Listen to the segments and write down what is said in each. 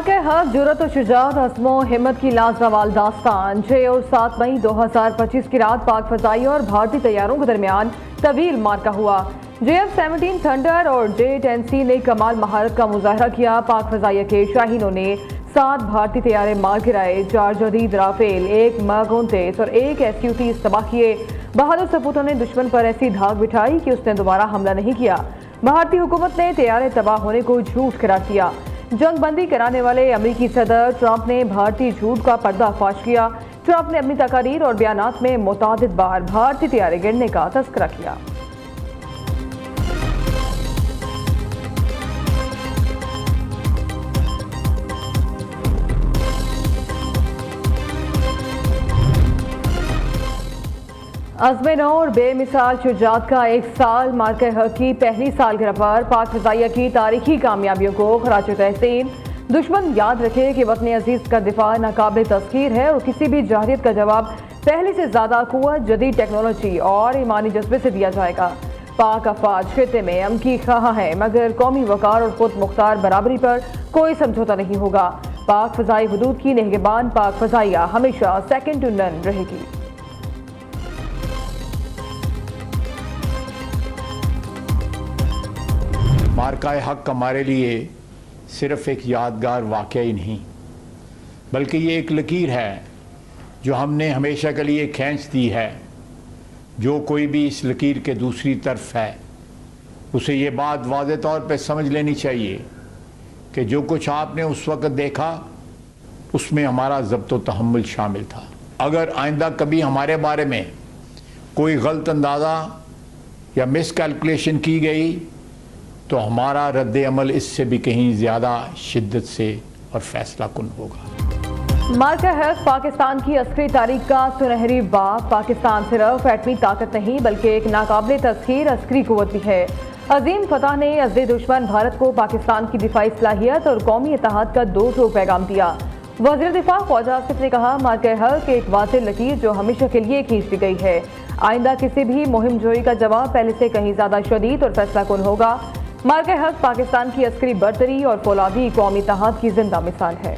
मार्के हक जुरत और शुजात हस्मो हिम्मत की लाजवाल दास्तान 6 और 7 मई 2025 की रात पाक फजाई और भारतीय तैयारों के दरमियान तवील मार्का हुआ। JF-17 थंडर और J-10C ने कमाल महारत का मुजाहरा किया। पाक फजाइया के शाहीनों ने 7 भारतीय तैयारे मार गिराए, 4 जदीद राफेल, 1 MiG-29 और 1 Su-30 तबाह किए। बहादुर सपूतों ने दुश्मन पर ऐसी धाक बिठाई कि उसने दोबारा हमला नहीं किया। भारतीय हुकूमत ने तैयारे तबाह होने को झूठ करार दिया। जंगबंदी कराने वाले अमेरिकी सदर ट्रंप ने भारतीय झूठ का पर्दाफाश किया। ट्रंप ने अपनी तकारीर और बयानात में मुतादिद बार भारतीय तैयारे गिरने का तस्करा किया। अज़्म-ए-नौ और बेमिसाल शुजात का 1 साल मार्के हक की पहली सालगिरह पर पाक फजाइया की तारीखी कामयाबियों को खराज तहसीन। दुश्मन याद रखे कि वतन अजीज का दिफा नाकाबिल तस्खीर है और किसी भी जहरियत का जवाब पहले से ज्यादा कुव्वत, जदीद टेक्नोलॉजी और ईमानी जज्बे से दिया जाएगा। पाक अफवाज खिते में अमकी खां है, मगर कौमी वकार और खुद मुख्तार बराबरी पर कोई समझौता नहीं होगा। पाक फजाई हुदूद की निगहबान पाक फजाइया हमेशा सेकेंड टू नन रहेगी। मार्का हक हमारे लिए सिर्फ एक यादगार वाक़या ही नहीं, बल्कि ये एक लकीर है जो हमने हमेशा के लिए खींच दी है। जो कोई भी इस लकीर के दूसरी तरफ है उसे ये बात वाज़े तौर पे समझ लेनी चाहिए कि जो कुछ आपने उस वक़्त देखा उसमें हमारा ज़ब्त व तहम्मुल शामिल था। अगर आइंदा कभी हमारे बारे में कोई गलत अंदाज़ा या मिसकैलकुलेशन की गई तो हमारा रद्द अमल इससे भी कहीं ज़्यादा शिद्दत से और फैसला कुन होगा। मार्का हक पाकिस्तान की अस्करी तारीख का सुनहरी बाब। पाकिस्तान सिर्फ एटमी ताकत नहीं बल्कि एक नाकाबिल तस्खीर अस्करी कुव्वत भी है। अजीम फतह ने अज़द दुश्मन भारत को पाकिस्तान की दिफाई सलाहियत और कौमी इत्तेहाद का 2 पैगाम दिया। वज़ीर दिफा ख्वाजा आसिफ ने कहा, मार्का हक एक वाज़ेह लकीर जो हमेशा के लिए खींच दी गई है। आइंदा किसी भी मुहिम जोई का जवाब पहले से कहीं ज्यादा शदीद और फैसला कुन होगा। मार्के हक पाकिस्तान की अस्करी बरतरी और फौलादी कौमी इत्तेहाद की जिंदा मिसाल है।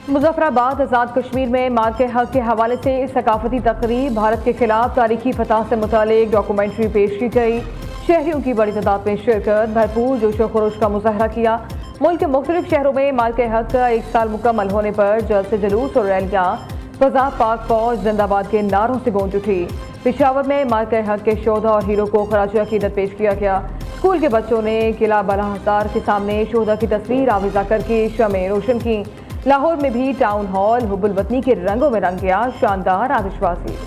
मुजफ्फराबाद आज़ाद कश्मीर में मार्के हक के हवाले से सकाफती तकरीब, भारत के खिलाफ तारीखी फतह से मुतालिक डॉक्यूमेंट्री पेश की गई। शहरियों की बड़ी तादाद में शिरकत, भरपूर जोशो खरोश का मुजाहरा किया। मुल्क के मुख्तलिफ शहरों में मार्के हक का 1 साल मुकम्मल होने पर जल्द से जुलूस और रैलियां फजा पाक फौज जिंदाबाद के नारों से गूंज उठी। पेशावर में मार्के हक के शोधा और हीरो को खराज अकीदत पेश किया गया। स्कूल के बच्चों ने किला बलाहसार के सामने शोधा की तस्वीर आविजा करके शमें रोशन की। लाहौर में भी टाउन हॉल हुब्बुल वतनी के रंगों में रंग गया। शानदार आतिशबाजी।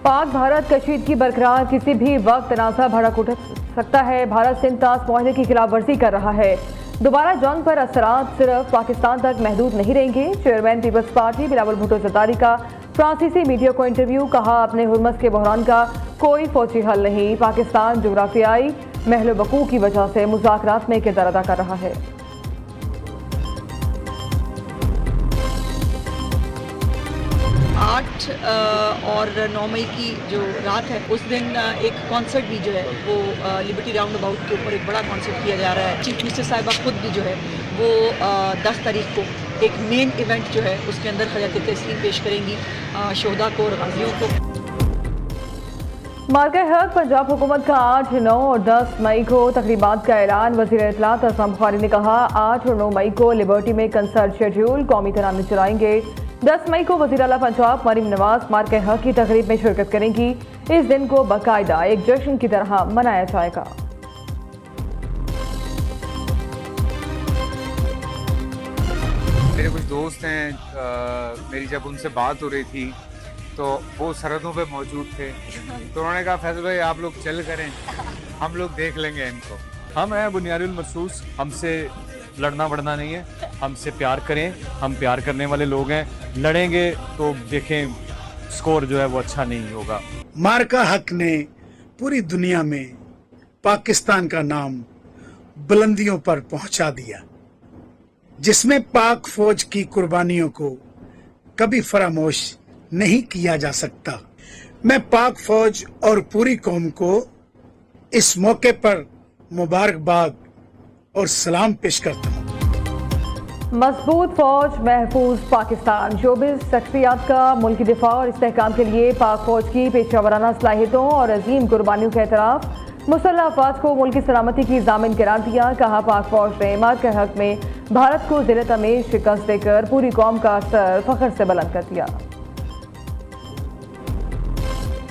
पाक भारत कशीदगी बरकरार, किसी भी वक्त तनाज़ा भड़क उठ सकता है। भारत सिंध तास मुआहदे की खिलाफ वर्जी कर रहा है। दोबारा जंग पर असरात सिर्फ पाकिस्तान तक महदूद नहीं रहेंगे। चेयरमैन पीपल्स पार्टी बिलावल भुट्टो जरदारी का फ्रांसीसी मीडिया को इंटरव्यू, कहा अपने हुर्मस के बहरान का कोई फौजी हल नहीं। पाकिस्तान जोग्राफियाई महल वकू की वजह से मुज़ाकरात में किरदार अदा कर रहा है। 8 और 9 मई की जो रात है उस दिन एक कॉन्सर्ट भी जो है वो लिबर्टी राउंड अबाउट के ऊपर एक बड़ा कॉन्सर्ट किया जा रहा है। चीफ मिनिस्टर साहिबा खुद भी जो है वो 10 तारीख को एक मेन इवेंट जो है उसके अंदर खिरात तस्लीम पेश करेंगी शोहदा को और गाजियों को। मार्के हक पंजाब हुकूमत का 8, 9 और 10 मई को तकरीबात का ऐलान। वज़ीर इत्तलात असलम बुखारी ने कहा, 8 और 9 मई को लिबर्टी में कंसर्ट शेड्यूल, कौमी तराने चलाएंगे। 10 मई को वज़ीर आला पंजाब मरीम नवाज मार्के हक की तकरीब में शिरकत करेंगी। इस दिन को बाकायदा एक जश्न की तरह मनाया जाएगा। मेरे कुछ दोस्त हैं, मेरी जब उनसे बात हो रही थी तो वो सरहदों पे मौजूद थे, तो उन्होंने कहा फैसल भाई आप लोग चल करें, हम लोग देख लेंगे इनको। हम हैं बुनियादुल मखसूस, हमसे लड़ना बढ़ना नहीं है, हमसे प्यार करें, हम प्यार करने वाले लोग हैं। लड़ेंगे तो देखें स्कोर जो है वो अच्छा नहीं होगा। मार्का हक ने पूरी दुनिया में पाकिस्तान का नाम बुलंदियों पर पहुंचा दिया, जिसमें पाक फौज की कुर्बानियों को कभी फरामोश नहीं किया जा सकता। मैं पाक फौज और पूरी कौम को इस मौके पर मुबारकबाद और सलाम पेश करता हूँ। मजबूत फौज महफूज पाकिस्तान, 24 शख्सियात का मुल्की दिफा और इस्तेहकाम के लिए पाक फौज की पेशा सलाहियतों और अजीम कुर्बानियों का एतराफ़। मुसल्लह अफवाज को मुल्की सलामती की जामिन करार दिया। कहा, पाक फौज ने मार के हक में भारत को जिल्लत में शिकस्त देकर पूरी कौम का सर फख्र से बुलंद कर दिया।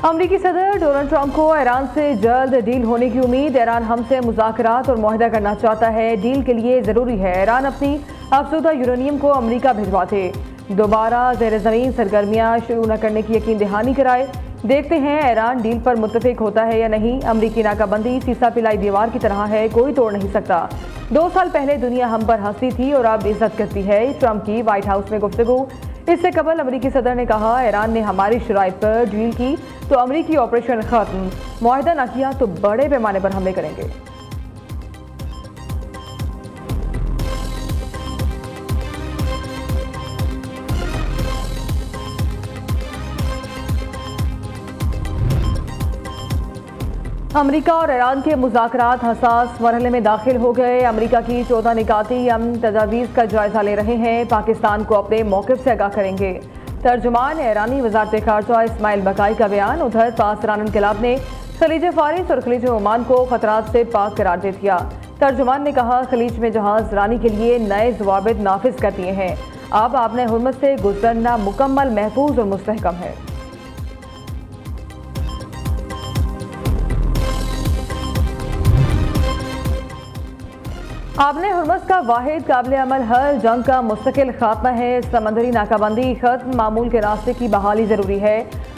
अमरीकी सदर डोनाल्ड ट्रंप को ईरान से जल्द डील होने की उम्मीद। ईरान हमसे मुज़ाकरात और मुआहदा करना चाहता है। डील के लिए ज़रूरी है ईरान अपनी अफसुदा यूरेनियम को अमरीका भिजवा दे, दोबारा ज़ेर ज़मीन सरगर्मियाँ शुरू न करने की यकीन दहानी कराए। देखते हैं ईरान डील पर मुत्तफिक होता है या नहीं। अमरीकी नाकाबंदी सीसा पिलाई दीवार की तरह है, कोई तोड़ नहीं सकता। 2 साल पहले दुनिया हम पर हंसती थी और अब इज्जत करती है। ट्रंप की व्हाइट हाउस में गुफ्तगू। इससे कबल अमरीकी सदर ने कहा, ईरान ने हमारी शराइत पर डील की तो अमरीकी ऑपरेशन खत्म, मुआहदा न किया तो बड़े पैमाने पर हमले करेंगे। अमरीका और ईरान के मुज़ाकरात हसास मरहले में दाखिल हो गए। अमरीका की 14 निकाती अमन तजावीज़ का जायजा ले रहे हैं, पाकिस्तान को अपने मौक़िफ़ से आगाह करेंगे। तर्जुमान ईरानी वज़ारत ख़ारजा इस्माइल बकाई का बयान। उधर पासरान इनक़िलाब ने खलीज फ़ारिस और खलीज ओमान को खतरात से पाक करार दे दिया। तर्जुमान ने कहा, खलीज में जहाज़ रानी के लिए नए ज़वाबित नाफिज कर दिए हैं। अब आपने हुर्मत से गुजरना मुकम्मल महफूज और मुस्तहकम है। आपने हुर्मस का वाहिद काबिल अमल हल जंग का मुस्तकिल खात्मा है। समंदरी नाकाबंदी खत्म, मामूल के रास्ते की बहाली जरूरी है।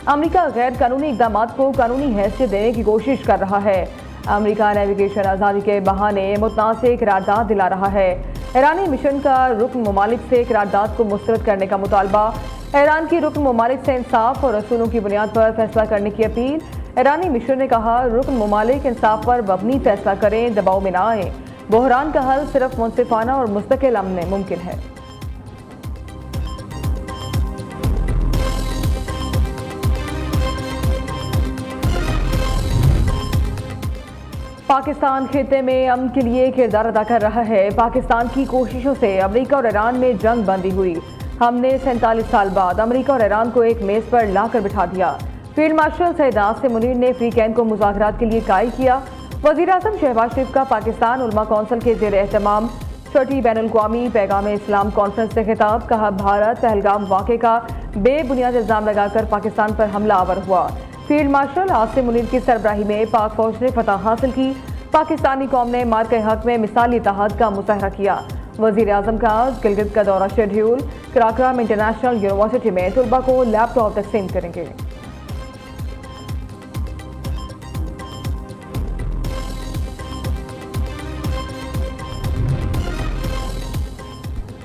अमरीका गैर कानूनी इकदाम को कानूनी हैसियत देने की कोशिश कर रहा है। अमरीका नेविगेशन आज़ादी के बहाने मुतनाज़ करारदाद दिला रहा है। ईरानी मिशन का रुकन ममालिक से करारदाद को मुस्तरद करने का मुतालबा। ईरान की रुकन ममालिक से इंसाफ और असूलों की बुनियाद पर फैसला करने की अपील। ईरानी मिशन ने कहा, रुकन ममालिक इंसाफ पर मबनी फैसला करें, दबाव में न आए। बहरान का हल सिर्फ मुनसिफाना और मुस्तकिल अमन में मुमकिन है। पाकिस्तान खित्ते में अमन के लिए किरदार अदा कर रहा है। पाकिस्तान की कोशिशों से अमरीका और ईरान में जंग बंदी हुई। हमने 47 साल बाद अमरीका और ईरान को एक मेज पर लाकर बिठा दिया। फील्ड मार्शल सैयद आसिम मुनीर ने फ्री कैंप को मुज़ाकरात के लिए कायल किया। वज़ीर-ए-आज़म शहबाज शरीफ का पाकिस्तान उलमा कौंसिल के ज़ेर एहतमाम 6ठी बैनुल-अक़वामी पैगाम-ए-इस्लाम कॉन्फ्रेंस से खिताब। कहा, भारत पहलगाम वाक़े का बेबुनियाद इल्ज़ाम लगाकर पाकिस्तान पर हमला आवर हुआ। फील्ड मार्शल आसिम मुनीर की सरबराही में पाक फौज ने फतह हासिल की। पाकिस्तानी कौम ने मार के हक में मिसाली इत्तेहाद का मुज़ाहरा किया। वज़ीर-ए-आज़म का गिलगित का दौरा शेड्यूल। कराक्रम इंटरनेशनल यूनिवर्सिटी में तलबा को लैपटॉप तकसीम करेंगे।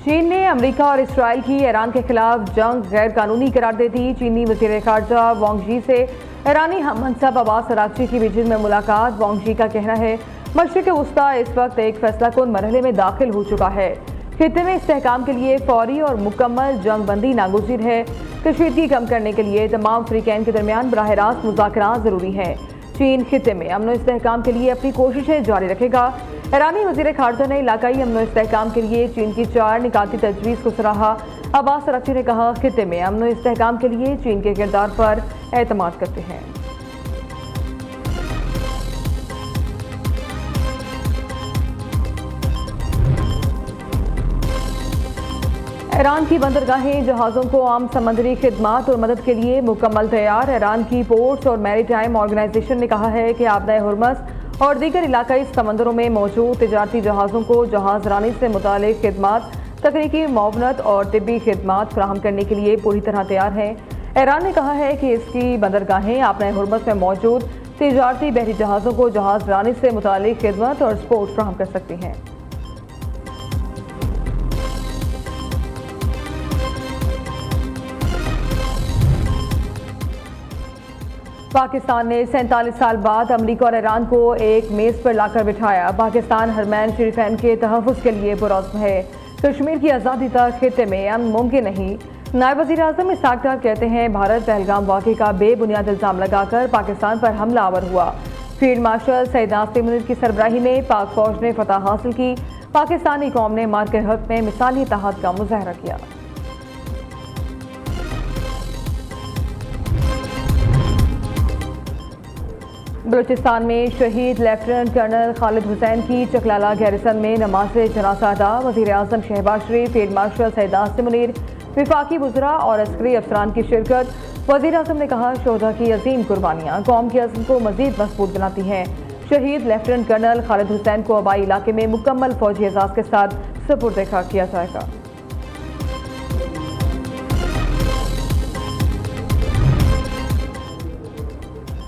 चीन ने अमेरिका और इसराइल की ईरान के खिलाफ जंग गैर कानूनी करार दे दी। चीनी वज़ीर ख़ारजा वांग यी से ईरानी हम मनसब अब्बास अराग़ची की बीजिंग में मुलाकात। वांग यी का कहना है, मशरिक़ वस्ता इस वक्त एक फैसलाकुन मरहले में दाखिल हो चुका है। खित्ते में इस्तेहकाम के लिए फौरी और मुकम्मल जंग बंदी नागुज़ीर है। कशीदगी कम करने के लिए तमाम फ़रीक़ैन के दरमियान बराह रास्त मुज़ाकरात ज़रूरी है। चीन खित्ते में अमन इस्तेहकाम के लिए अपनी कोशिशें जारी रखेगा। ईरानी वज़ीर ख़ारजा ने इलाकाई अमन इस्तेहकाम के लिए चीन की 4 निकाती तजवीज़ को सराहा। अब्बास अराग़ची ने कहा, खित्ते में अमन इस्तेहकाम के लिए चीन के किरदार पर एतमाद करते हैं। ईरान की बंदरगाहें जहाज़ों को आम समंदरी खिदमात और मदद के लिए मुकम्मल तैयार। ईरान की पोर्ट्स और मैरीटाइम ऑर्गेनाइजेशन ने कहा है कि आबदाए हुर्मस और दीगर इलाकाई समंदरों में मौजूद तिजारती जहाज़ों को जहाज़ रानी से मुतालिक खिदमात, तकनीकी मुआवनत और तिब्बी खिदमात फराहम करने के लिए पूरी तरह तैयार है। ईरान ने कहा है कि इसकी बंदरगाहें आबदाए हुर्मस में मौजूद तिजारती बहरी जहाज़ों को जहाज़ रानी से मुतालिक खिदमत और सपोर्ट फराहम कर सकती हैं। पाकिस्तान ने 47 साल बाद अमरीका और ईरान को एक मेज पर लाकर बिठाया। पाकिस्तान हरमैन शरीफैन के तहफ़्फ़ुज़ के लिए पुरअज़्म है। कश्मीर की आज़ादी तक खित्ते में अमन मुमकिन नहीं। नायब वज़ीर आज़म इसहाक़ डार कहते हैं भारत पहलगाम वाक़े का बेबुनियाद इल्ज़ाम लगाकर पाकिस्तान पर हमलावर हुआ। फील्ड मार्शल सैयद नासिर मुनीर की सरबराही में पाक फौज ने फतह हासिल की। पाकिस्तानी कौम ने मार के हक़ में मिसाली इत्तेहाद का मुज़ाहरा किया। बलूचिस्तान में शहीद लेफ्टिनेंट कर्नल खालिद हुसैन की चकलाला गैरिसन में नमाज जनाजा अदा। वज़ीर आज़म शहबाज शरीफ, फील्ड मार्शल सैयद नासिर मुनीर, विफाकी वज़रा और अस्करी अफसरान की शिरकत। वज़ीर आज़म ने कहा, शोहदा की अजीम कुर्बानियाँ कौम के अज़्म को मज़ीद मजबूत बनाती हैं। शहीद लेफ्टिनेंट कर्नल खालिद हुसैन को आबाई इलाके में मुकम्मल फौजी एजाज़ के साथ सुपुर्द खाक किया जाएगा।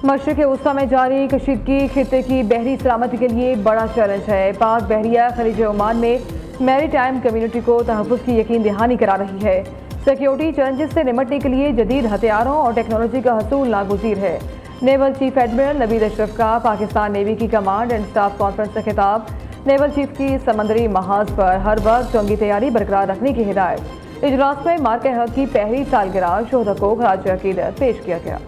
मशरिक़ वस्ता में जारी कशीदगी खित्ते की बहरी सलामती के लिए बड़ा चैलेंज है। पाक बहरिया खलीज ओमान में मैरी टाइम कम्यूनिटी को तहफ़्फ़ुज़ की यकीन दहानी करा रही है। सिक्योरिटी चैलेंजेस से निपटने के लिए जदीद हथियारों और टेक्नोलॉजी का हसूल नागुज़ीर है। Naval chief admiral Naveed Ashraf का पाकिस्तान नेवी की कमांड एंड स्टाफ कॉन्फ्रेंस से खिताब। नेवल चीफ की समंदरी महाज पर हर वक्त जंगी तैयारी बरकरार रखने की हिदायत। इजलास में मार्के हक़ की पहली सालगिरह शोहदा को खराज अक़ीदत पेश किया गया।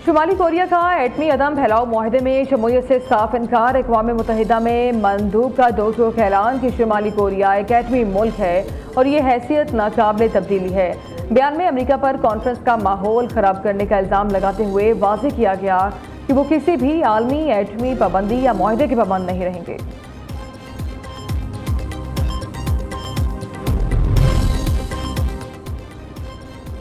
शुमाली कोरिया का एटमी अदम फैलाव माहदे में शमूलियत से साफ इनकार। अक़वाम मुत्तहिदा में मंदूब का दो टोक ऐलान कि शुमाली कोरिया एक एटमी मुल्क है और ये हैसियत नाकाबिल तब्दीली है। बयान में अमरीका पर कॉन्फ्रेंस का माहौल ख़राब करने का इल्ज़ाम लगाते हुए वाज़ेह किया गया कि वो किसी भी आलमी एटमी पाबंदी या माहदे के पाबंद नहीं रहेंगे।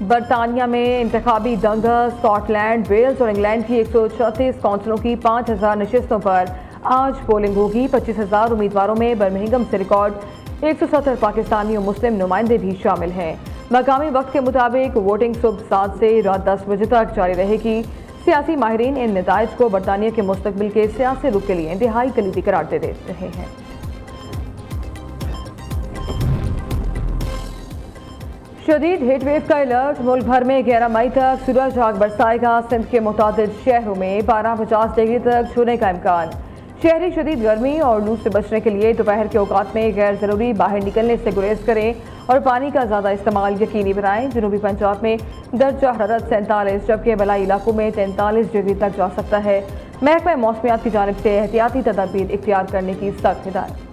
बरतानिया में इंतखाबी दंगल। स्कॉटलैंड, वेल्स और इंग्लैंड की 136 काउंसिलों की 5000 नशिस्तों पर आज पोलिंग होगी। 25,000 उम्मीदवारों में बर्मिंघम से रिकॉर्ड 170 पाकिस्तानी और मुस्लिम नुमाइंदे भी शामिल हैं। मकामी वक्त के मुताबिक वोटिंग सुबह 7 से रात 10 बजे तक जारी रहेगी। सियासी माहिरीन इन नताइज को बरतानिया के मुस्तकबिल के सियासी रुख के लिए इंतहाई कलीदी करार दे रहे हैं। शदीद हीट वेव का अलर्ट। मुल्क भर में 11 मई तक सूरज आग बरसाएगा। सिंध के मुतादिद शहरों में 50 डिग्री तक छूने का इम्कान। शहरी शदीद गर्मी और लू से बचने के लिए दोपहर के औकात में गैर ज़रूरी बाहर निकलने से गुरेज करें और पानी का ज़्यादा इस्तेमाल यकीनी बनाएं। जनूबी पंजाब में दर्जा हरारत 47 जबकि बलाई इलाकों में 43 डिग्री तक जा सकता है। महकमा मौसमियात की जानिब से एहतियाती तदाबीर इख्तियार करने की सख्त हिदायत।